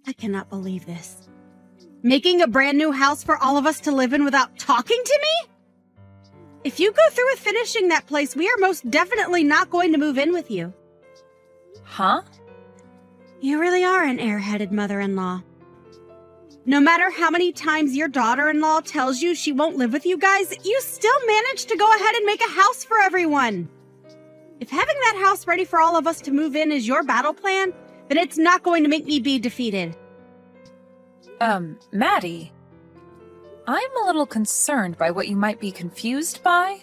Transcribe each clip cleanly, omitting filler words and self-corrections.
I cannot believe this. Making a brand new house for all of us to live in without talking to me? If you go through with finishing that place, we are most definitely not going to move in with you. Huh? You really are an airheaded mother-in-law. No matter how many times your daughter-in-law tells you she won't live with you guys, you still manage to go ahead and make a house for everyone. If having that house ready for all of us to move in is your battle plan, then it's not going to make me be defeated. Maddie, I'm a little concerned by what you might be confused by.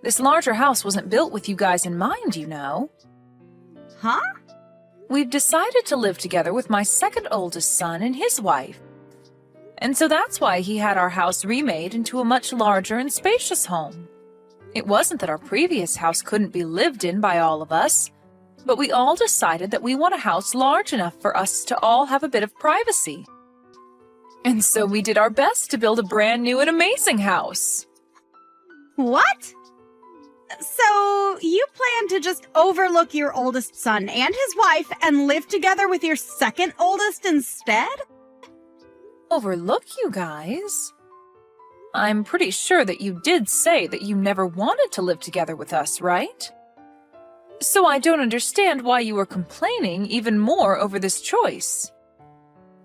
This larger house wasn't built with you guys in mind, you know. Huh? We've decided to live together with my second oldest son and his wife. And so that's why he had our house remade into a much larger and spacious home. It wasn't that our previous house couldn't be lived in by all of us, but we all decided that we want a house large enough for us to all have a bit of privacy. And so we did our best to build a brand new and amazing house. What? So you plan to just overlook your oldest son and his wife and live together with your second oldest instead? Overlook you guys? I'm pretty sure that you did say that you never wanted to live together with us, right? So I don't understand why you were complaining even more over this choice.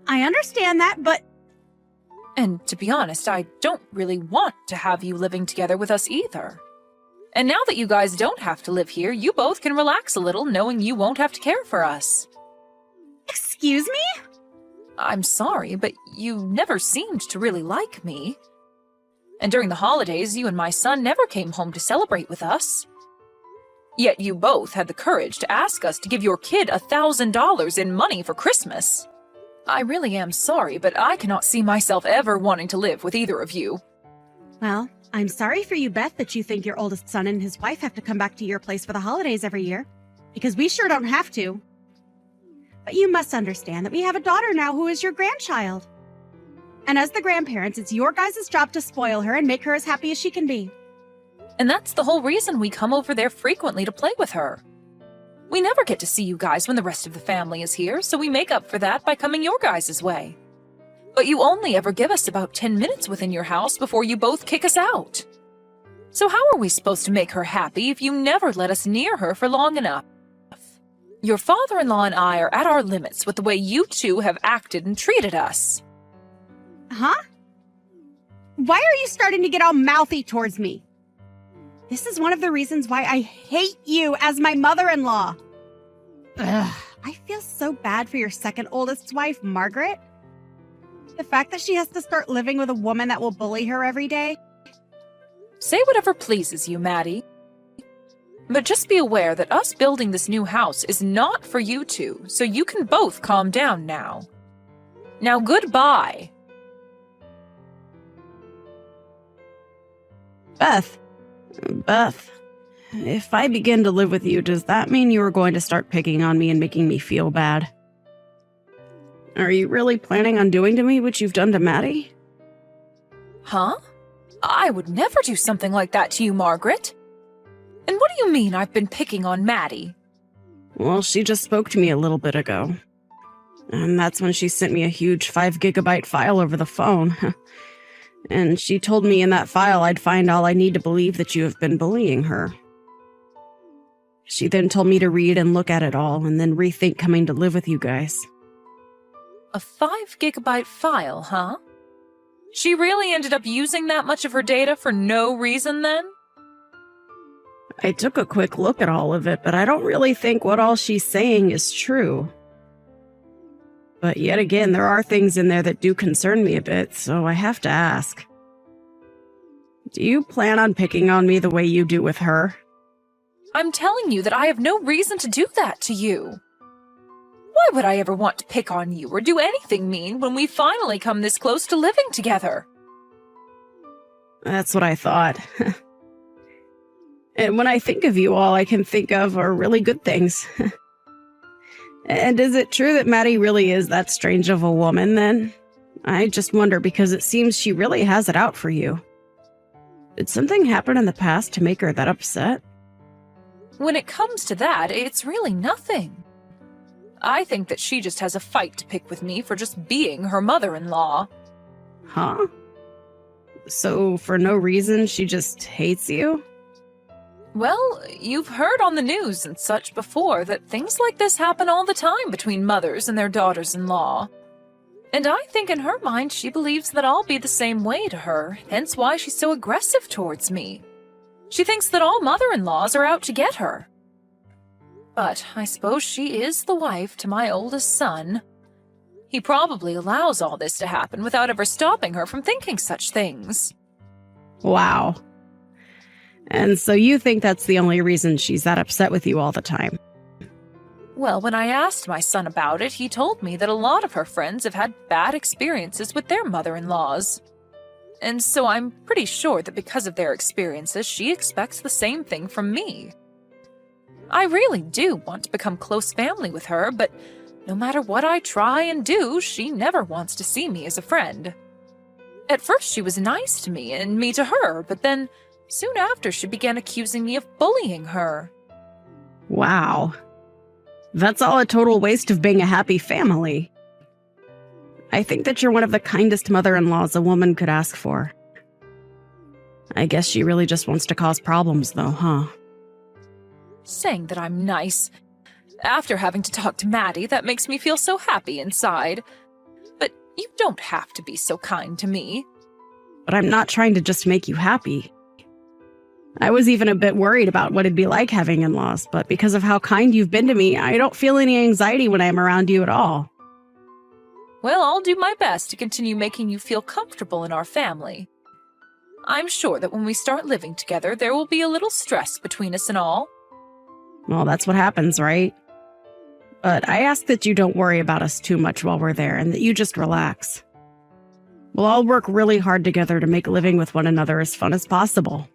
I understand that, but... And to be honest, I don't really want to have you living together with us either. And now that you guys don't have to live here, you both can relax a little knowing you won't have to care for us. Excuse me? I'm sorry, but you never seemed to really like me. And during the holidays, you and my son never came home to celebrate with us. Yet you both had the courage to ask us to give your kid $1,000 in money for Christmas. I really am sorry, but I cannot see myself ever wanting to live with either of you. Well, I'm sorry for you, Beth, that you think your oldest son and his wife have to come back to your place for the holidays every year, because we sure don't have to. But you must understand that we have a daughter now who is your grandchild. And as the grandparents, it's your guys' job to spoil her and make her as happy as she can be. And that's the whole reason we come over there frequently to play with her. We never get to see you guys when the rest of the family is here, so we make up for that by coming your guys' way. But you only ever give us about 10 minutes within your house before you both kick us out. So how are we supposed to make her happy if you never let us near her for long enough? Your father-in-law and I are at our limits with the way you two have acted and treated us. Huh? Why are you starting to get all mouthy towards me? This is one of the reasons why I hate you as my mother-in-law. Ugh, I feel so bad for your second oldest wife, Margaret. The fact that she has to start living with a woman that will bully her every day. Say whatever pleases you, Maddie. But just be aware that us building this new house is not for you two, so you can both calm down now. Now, goodbye. Beth, if I begin to live with you, does that mean you are going to start picking on me and making me feel bad? Are you really planning on doing to me what you've done to Maddie? Huh? I would never do something like that to you, Margaret. And what do you mean I've been picking on Maddie? Well, she just spoke to me a little bit ago. And that's when she sent me a huge 5-gigabyte file over the phone. And she told me in that file I'd find all I need to believe that you have been bullying her. She then told me to read and look at it all and then rethink coming to live with you guys. A 5-gigabyte file, huh? She really ended up using that much of her data for no reason then? I took a quick look at all of it, but I don't really think what all she's saying is true. But yet again, there are things in there that do concern me a bit, so I have to ask. Do you plan on picking on me the way you do with her? I'm telling you that I have no reason to do that to you. Why would I ever want to pick on you or do anything mean when we finally come this close to living together? That's what I thought. And when I think of you, all I can think of are really good things. And is it true that Maddie really is that strange of a woman, then? I just wonder because it seems she really has it out for you. Did something happen in the past to make her that upset? When it comes to that, it's really nothing. I think that she just has a fight to pick with me for just being her mother-in-law. Huh? So, for no reason, she just hates you? Well, you've heard on the news and such before that things like this happen all the time between mothers and their daughters-in-law. And I think in her mind she believes that I'll be the same way to her, hence why she's so aggressive towards me. She thinks that all mother-in-laws are out to get her. But I suppose she is the wife to my oldest son. He probably allows all this to happen without ever stopping her from thinking such things. Wow. And so you think that's the only reason she's that upset with you all the time? Well, when I asked my son about it, he told me that a lot of her friends have had bad experiences with their mother-in-laws. And so I'm pretty sure that because of their experiences, she expects the same thing from me. I really do want to become close family with her, but no matter what I try and do, she never wants to see me as a friend. At first she was nice to me and me to her, but then soon after she began accusing me of bullying her. Wow. That's all a total waste of being a happy family. I think that you're one of the kindest mother-in-laws a woman could ask for. I guess she really just wants to cause problems, though, huh? Saying that I'm nice. After having to talk to Maddie, that makes me feel so happy inside. But you don't have to be so kind to me. But I'm not trying to just make you happy. I was even a bit worried about what it'd be like having in-laws, but because of how kind you've been to me, I don't feel any anxiety when I'm around you at all. Well, I'll do my best to continue making you feel comfortable in our family. I'm sure that when we start living together, there will be a little stress between us and all. Well, that's what happens, right? But I ask that you don't worry about us too much while we're there and that you just relax. We'll all work really hard together to make living with one another as fun as possible.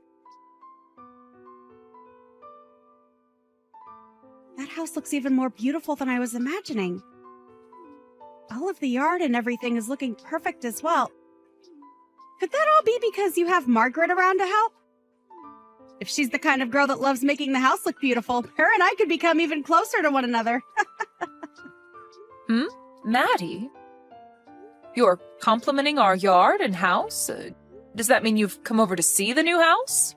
That house looks even more beautiful than I was imagining. All of the yard and everything is looking perfect as well. Could that all be because you have Margaret around to help? If she's the kind of girl that loves making the house look beautiful, her and I could become even closer to one another. Maddie? You're complimenting our yard and house? Does that mean you've come over to see the new house?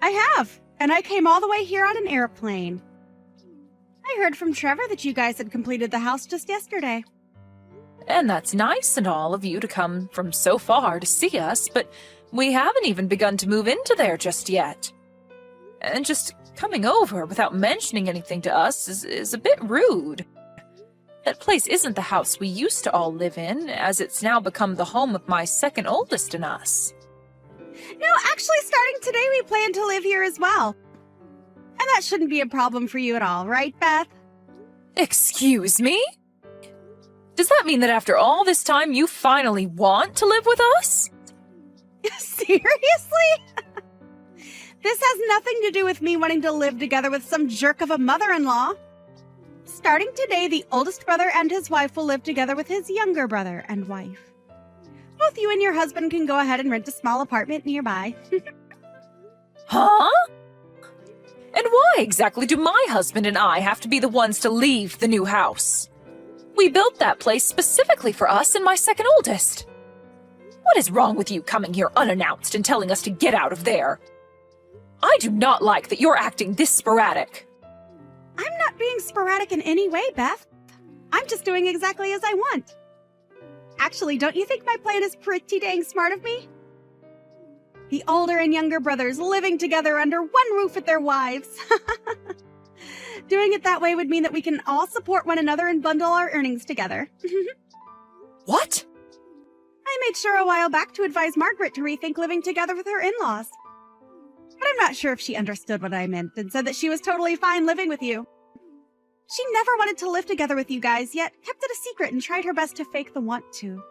I have, and I came all the way here on an airplane. I heard from Trevor that you guys had completed the house just yesterday. And that's nice and all of you to come from so far to see us, but we haven't even begun to move into there just yet. And just coming over without mentioning anything to us is a bit rude. That place isn't the house we used to all live in, as it's now become the home of my second oldest and us. No, actually, starting today, we plan to live here as well. And that shouldn't be a problem for you at all, right, Beth? Excuse me? Does that mean that after all this time you finally want to live with us? Seriously? This has nothing to do with me wanting to live together with some jerk of a mother-in-law. Starting today, the oldest brother and his wife will live together with his younger brother and wife. Both you and your husband can go ahead and rent a small apartment nearby. Huh? And why exactly do my husband and I have to be the ones to leave the new house? We built that place specifically for us and my second oldest. What is wrong with you coming here unannounced and telling us to get out of there? I do not like that you're acting this sporadic. I'm not being sporadic in any way, Beth. I'm just doing exactly as I want. Actually, don't you think my plan is pretty dang smart of me? The older and younger brothers living together under one roof with their wives. Doing it that way would mean that we can all support one another and bundle our earnings together. What? I made sure a while back to advise Margaret to rethink living together with her in-laws. But I'm not sure if she understood what I meant and said that she was totally fine living with you. She never wanted to live together with you guys, yet kept it a secret and tried her best to fake the want to.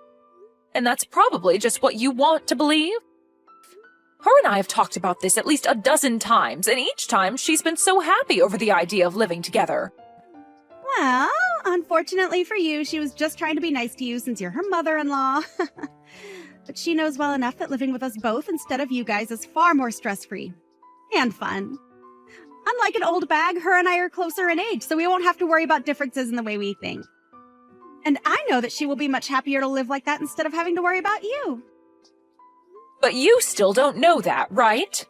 And that's probably just what you want to believe? Her and I have talked about this at least a dozen times, and each time she's been so happy over the idea of living together. Well, unfortunately for you, she was just trying to be nice to you since you're her mother-in-law. But she knows well enough that living with us both instead of you guys is far more stress-free. And fun. Unlike an old bag, her and I are closer in age, so we won't have to worry about differences in the way we think. And I know that she will be much happier to live like that instead of having to worry about you. But you still don't know that, right?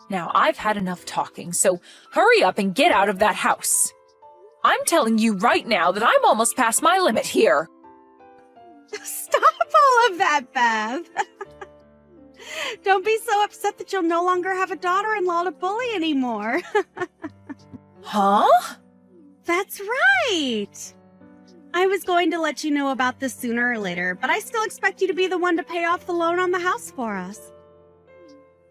Now, I've had enough talking, so hurry up and get out of that house. I'm telling you right now that I'm almost past my limit here. Stop all of that, Beth. Don't be so upset that you'll no longer have a daughter-in-law to bully anymore. Huh? That's right. I was going to let you know about this sooner or later, but I still expect you to be the one to pay off the loan on the house for us.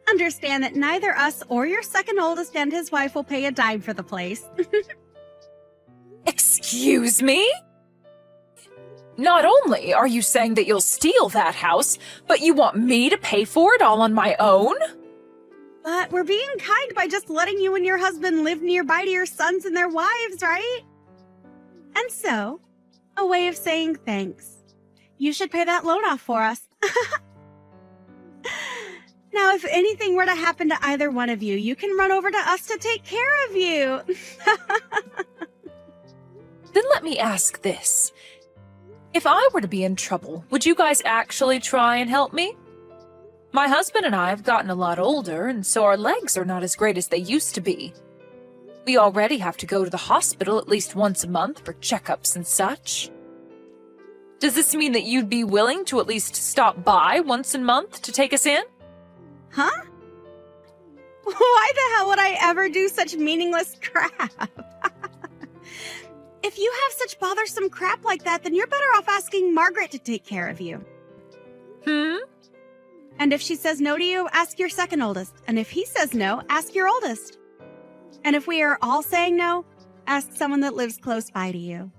Understand that neither us or your second oldest and his wife will pay a dime for the place. Excuse me? Not only are you saying that you'll steal that house, but you want me to pay for it all on my own? But we're being kind by just letting you and your husband live nearby to your sons and their wives, right? And so, a way of saying thanks. You should pay that loan off for us. Now, if anything were to happen to either one of you, you can run over to us to take care of you. Then let me ask this. If I were to be in trouble, would you guys actually try and help me? My husband and I have gotten a lot older, and so our legs are not as great as they used to be. We already have to go to the hospital at least once a month for checkups and such. Does this mean that you'd be willing to at least stop by once a month to take us in? Huh? Why the hell would I ever do such meaningless crap? If you have such bothersome crap like that, then you're better off asking Margaret to take care of you. And if she says no to you, ask your second oldest. And if he says no, ask your oldest. And if we are all saying no, ask someone that lives close by to you.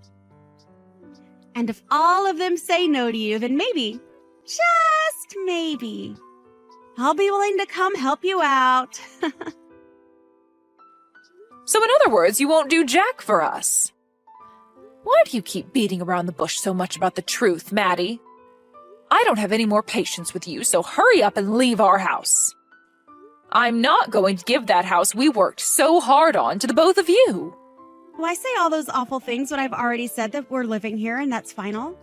And if all of them say no to you, then maybe, just maybe, I'll be willing to come help you out. So in other words, you won't do jack for us. Why do you keep beating around the bush so much about the truth, Maddie? I don't have any more patience with you, so hurry up and leave our house. I'm not going to give that house we worked so hard on to the both of you. Why say all those awful things when I've already said that we're living here and that's final?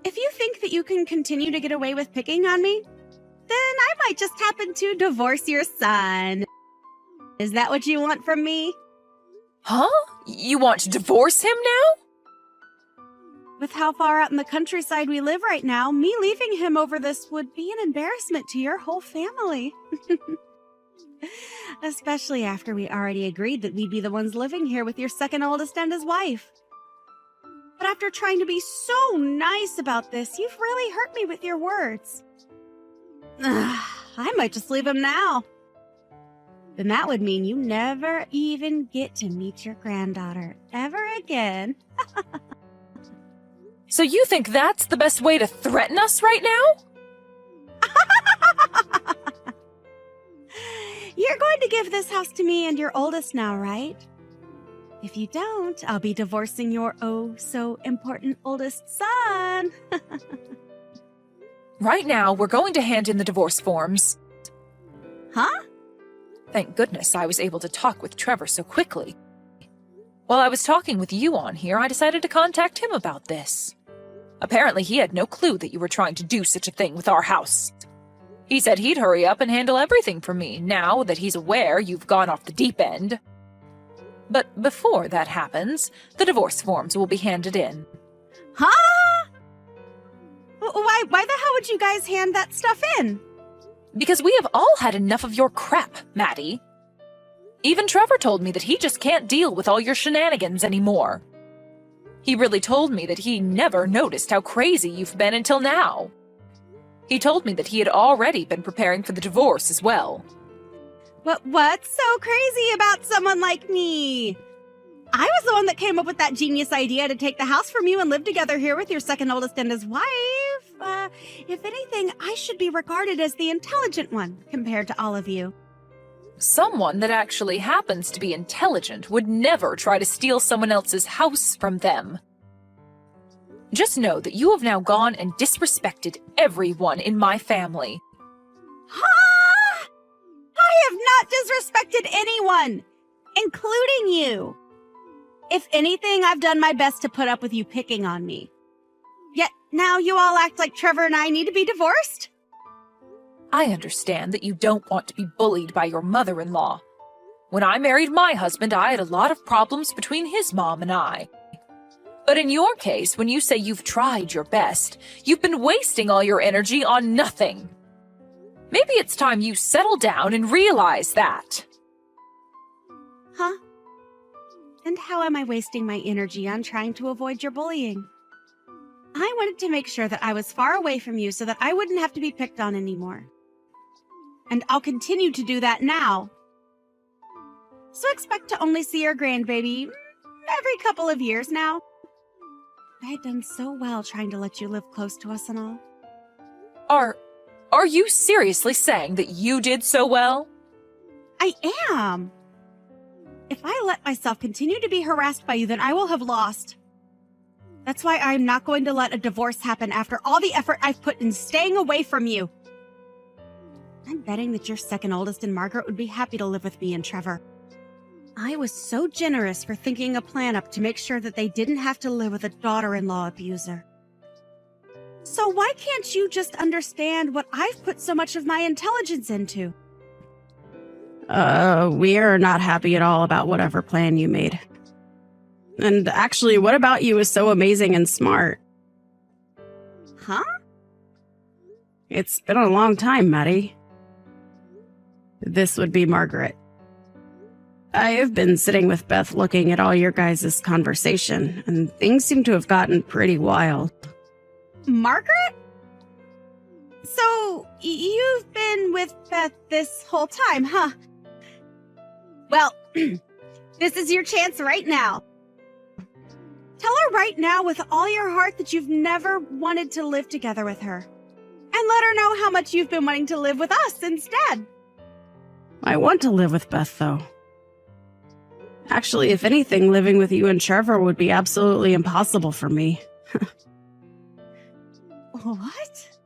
If you think that you can continue to get away with picking on me, then I might just happen to divorce your son. Is that what you want from me? Huh? You want to divorce him now? With how far out in the countryside we live right now, me leaving him over this would be an embarrassment to your whole family. Especially after we already agreed that we'd be the ones living here with your second oldest and his wife. But after trying to be so nice about this, you've really hurt me with your words. I might just leave him now. Then that would mean you never even get to meet your granddaughter ever again. So you think that's the best way to threaten us right now? You're going to give this house to me and your oldest now, right? If you don't, I'll be divorcing your oh-so-important oldest son. Right now, we're going to hand in the divorce forms. Huh? Thank goodness I was able to talk with Trevor so quickly. While I was talking with you on here, I decided to contact him about this. Apparently, he had no clue that you were trying to do such a thing with our house. He said he'd hurry up and handle everything for me, now that he's aware you've gone off the deep end. But before that happens, the divorce forms will be handed in. Huh? Why the hell would you guys hand that stuff in? Because we have all had enough of your crap, Maddie. Even Trevor told me that he just can't deal with all your shenanigans anymore. He really told me that he never noticed how crazy you've been until now. He told me that he had already been preparing for the divorce as well. What's so crazy about someone like me? I was the one that came up with that genius idea to take the house from you and live together here with your second oldest and his wife. If anything, I should be regarded as the intelligent one compared to all of you. Someone that actually happens to be intelligent would never try to steal someone else's house from them. Just know that you have now gone and disrespected everyone in my family. Huh? I have not disrespected anyone, including you. If anything, I've done my best to put up with you picking on me. Yet now you all act like Trevor and I need to be divorced? I understand that you don't want to be bullied by your mother-in-law. When I married my husband, I had a lot of problems between his mom and I. But in your case, when you say you've tried your best, you've been wasting all your energy on nothing. Maybe it's time you settle down and realize that. Huh? And how am I wasting my energy on trying to avoid your bullying? I wanted to make sure that I was far away from you so that I wouldn't have to be picked on anymore. And I'll continue to do that now. So expect to only see your grandbaby every couple of years now. I had done so well trying to let you live close to us and all. Are you seriously saying that you did so well? I am. If I let myself continue to be harassed by you, then I will have lost. That's why I'm not going to let a divorce happen after all the effort I've put in staying away from you. I'm betting that your second oldest and Margaret would be happy to live with me and Trevor. I was so generous for thinking a plan up to make sure that they didn't have to live with a daughter-in-law abuser. So why can't you just understand what I've put so much of my intelligence into? We are not happy at all about whatever plan you made. And actually, what about you is so amazing and smart? Huh? It's been a long time, Maddie. This would be Margaret. I have been sitting with Beth looking at all your guys' conversation, and things seem to have gotten pretty wild. Margaret? So, you've been with Beth this whole time, huh? Well, this is your chance right now. Tell her right now with all your heart that you've never wanted to live together with her. And let her know how much you've been wanting to live with us instead. I want to live with Beth, though. Actually, if anything, living with you and Trevor would be absolutely impossible for me. What?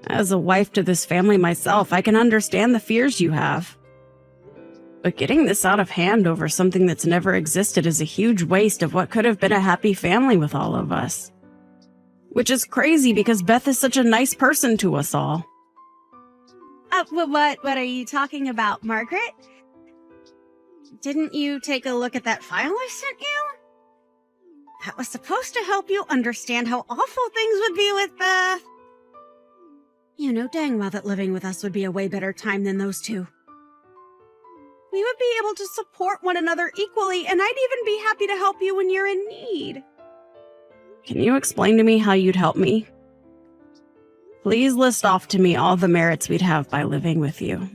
As a wife to this family myself, I can understand the fears you have. But getting this out of hand over something that's never existed is a huge waste of what could have been a happy family with all of us. Which is crazy because Beth is such a nice person to us all. What are you talking about, Margaret? Didn't you take a look at that file I sent you? That was supposed to help you understand how awful things would be with Beth. You know dang well that living with us would be a way better time than those two. We would be able to support one another equally, and I'd even be happy to help you when you're in need. Can you explain to me how you'd help me? Please list off to me all the merits we'd have by living with you.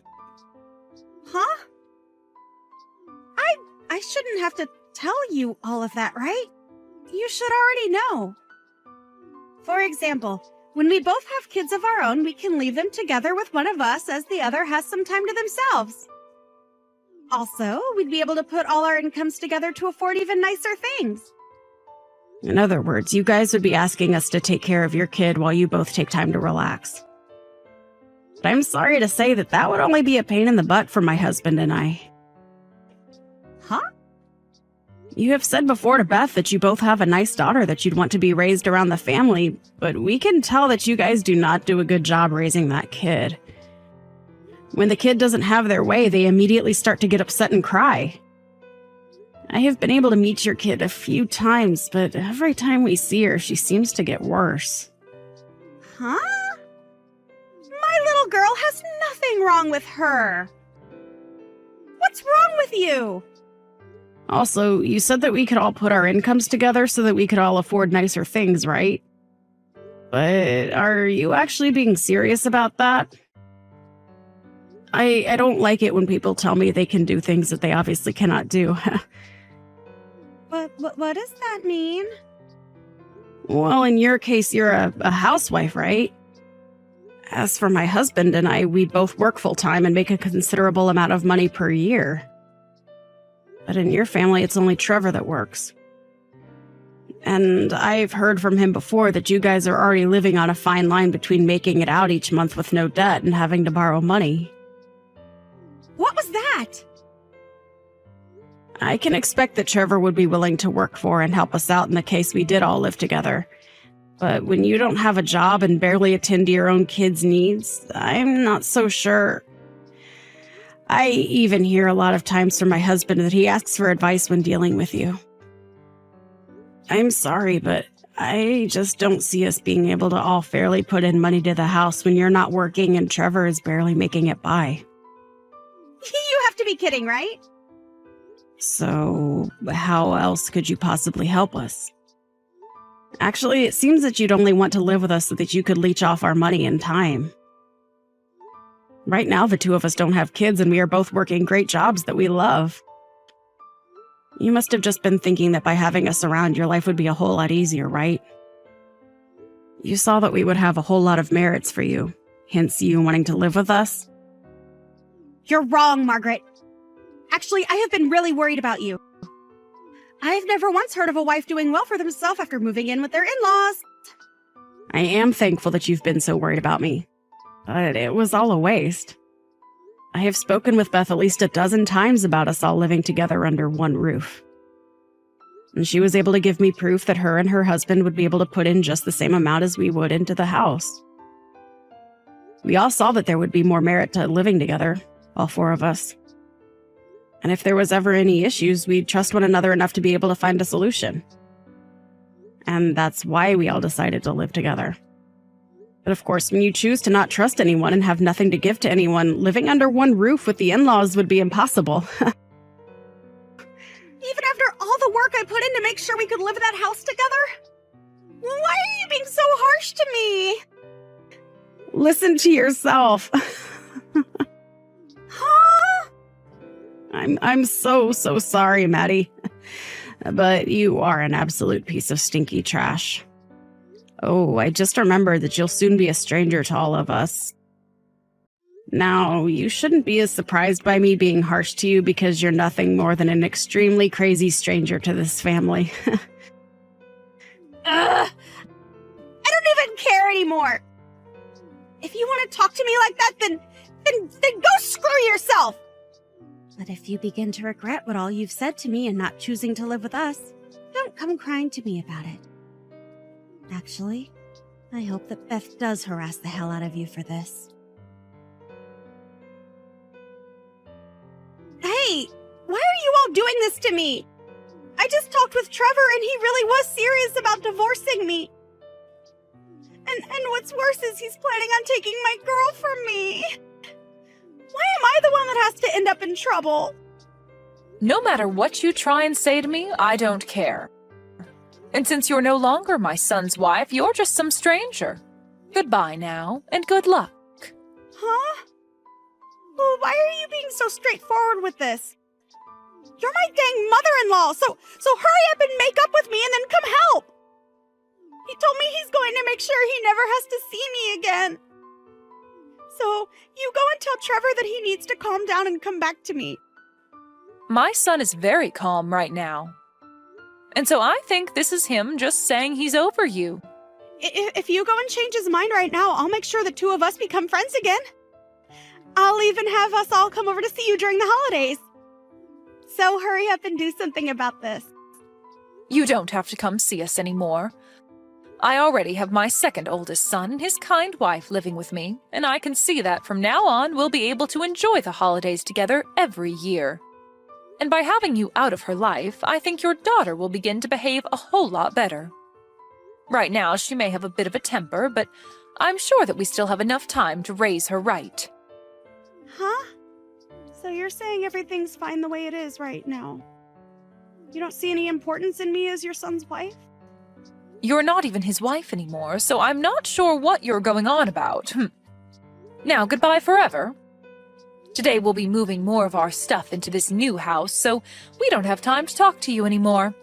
Huh? I shouldn't have to tell you all of that, right? You should already know. For example, when we both have kids of our own, we can leave them together with one of us as the other has some time to themselves. Also, we'd be able to put all our incomes together to afford even nicer things. In other words, you guys would be asking us to take care of your kid while you both take time to relax. But I'm sorry to say that would only be a pain in the butt for my husband and I. Huh? You have said before to Beth that you both have a nice daughter that you'd want to be raised around the family, but we can tell that you guys do not do a good job raising that kid. When the kid doesn't have their way, they immediately start to get upset and cry. I have been able to meet your kid a few times, but every time we see her, she seems to get worse. Huh? My little girl has nothing wrong with her. What's wrong with you? Also, you said that we could all put our incomes together so that we could all afford nicer things, right? But are you actually being serious about that? I don't like it when people tell me they can do things that they obviously cannot do. What does that mean? Well, in your case, you're a housewife, right? As for my husband and I, we both work full-time and make a considerable amount of money per year. But in your family, it's only Trevor that works. And I've heard from him before that you guys are already living on a fine line between making it out each month with no debt and having to borrow money. that? I can expect that Trevor would be willing to work for and help us out in the case we did all live together. But when you don't have a job and barely attend to your own kids' needs, I'm not so sure. I even hear a lot of times from my husband that he asks for advice when dealing with you. I'm sorry, but I just don't see us being able to all fairly put in money to the house when you're not working and Trevor is barely making it by. You have to be kidding, right? So, how else could you possibly help us? Actually, it seems that you'd only want to live with us so that you could leech off our money and time. Right now, the two of us don't have kids and we are both working great jobs that we love. You must have just been thinking that by having us around, your life would be a whole lot easier, right? You saw that we would have a whole lot of merits for you, hence you wanting to live with us. You're wrong, Margaret. Actually, I have been really worried about you. I've never once heard of a wife doing well for themselves after moving in with their in-laws. I am thankful that you've been so worried about me, but it was all a waste. I have spoken with Beth at least a dozen times about us all living together under one roof. And she was able to give me proof that her and her husband would be able to put in just the same amount as we would into the house. We all saw that there would be more merit to living together, all four of us. And if there was ever any issues, we'd trust one another enough to be able to find a solution. And that's why we all decided to live together. But of course, when you choose to not trust anyone and have nothing to give to anyone, living under one roof with the in-laws would be impossible. Even after all the work I put in to make sure we could live in that house together? Why are you being so harsh to me? Listen to yourself. Huh? I'm so sorry, Maddie. But you are an absolute piece of stinky trash. Oh, I just remembered that you'll soon be a stranger to all of us. Now, you shouldn't be as surprised by me being harsh to you because you're nothing more than an extremely crazy stranger to this family. I don't even care anymore. If you want to talk to me like that, then go screw yourself. But if you begin to regret what all you've said to me and not choosing to live with us, don't come crying to me about it. Actually, I hope that Beth does harass the hell out of you for this. Hey, why are you all doing this to me? I just talked with Trevor and he really was serious about divorcing me. And what's worse is he's planning on taking my girl from me. Why am I the one that has to end up in trouble? No matter what you try and say to me, I don't care. And since you're no longer my son's wife, you're just some stranger. Goodbye now, and good luck. Huh? Well, why are you being so straightforward with this? You're my dang mother-in-law, so hurry up and make up with me and then come help! He told me he's going to make sure he never has to see me again. So, you go and tell Trevor that he needs to calm down and come back to me. My son is very calm right now. And so I think this is him just saying he's over you. If you go and change his mind right now, I'll make sure the two of us become friends again. I'll even have us all come over to see you during the holidays. So hurry up and do something about this. You don't have to come see us anymore. I already have my second oldest son and his kind wife living with me, and I can see that from now on we'll be able to enjoy the holidays together every year. And by having you out of her life, I think your daughter will begin to behave a whole lot better. Right now, she may have a bit of a temper, but I'm sure that we still have enough time to raise her right. Huh? So you're saying everything's fine the way it is right now? You don't see any importance in me as your son's wife? You're not even his wife anymore, so I'm not sure what you're going on about. Now, goodbye forever. Today we'll be moving more of our stuff into this new house, so we don't have time to talk to you anymore.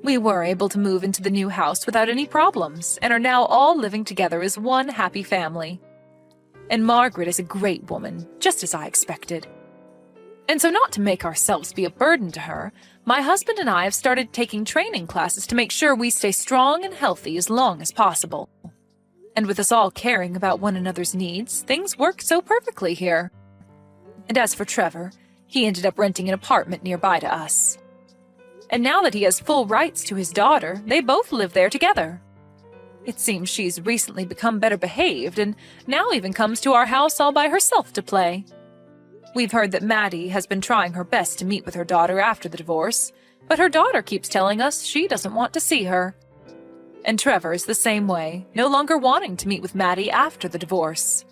We were able to move into the new house without any problems, and are now all living together as one happy family. And Margaret is a great woman, just as I expected. And so not to make ourselves be a burden to her, my husband and I have started taking training classes to make sure we stay strong and healthy as long as possible. And with us all caring about one another's needs, things work so perfectly here. And as for Trevor, he ended up renting an apartment nearby to us. And now that he has full rights to his daughter, they both live there together. It seems she's recently become better behaved and now even comes to our house all by herself to play. We've heard that Maddie has been trying her best to meet with her daughter after the divorce, but her daughter keeps telling us she doesn't want to see her. And Trevor is the same way, no longer wanting to meet with Maddie after the divorce.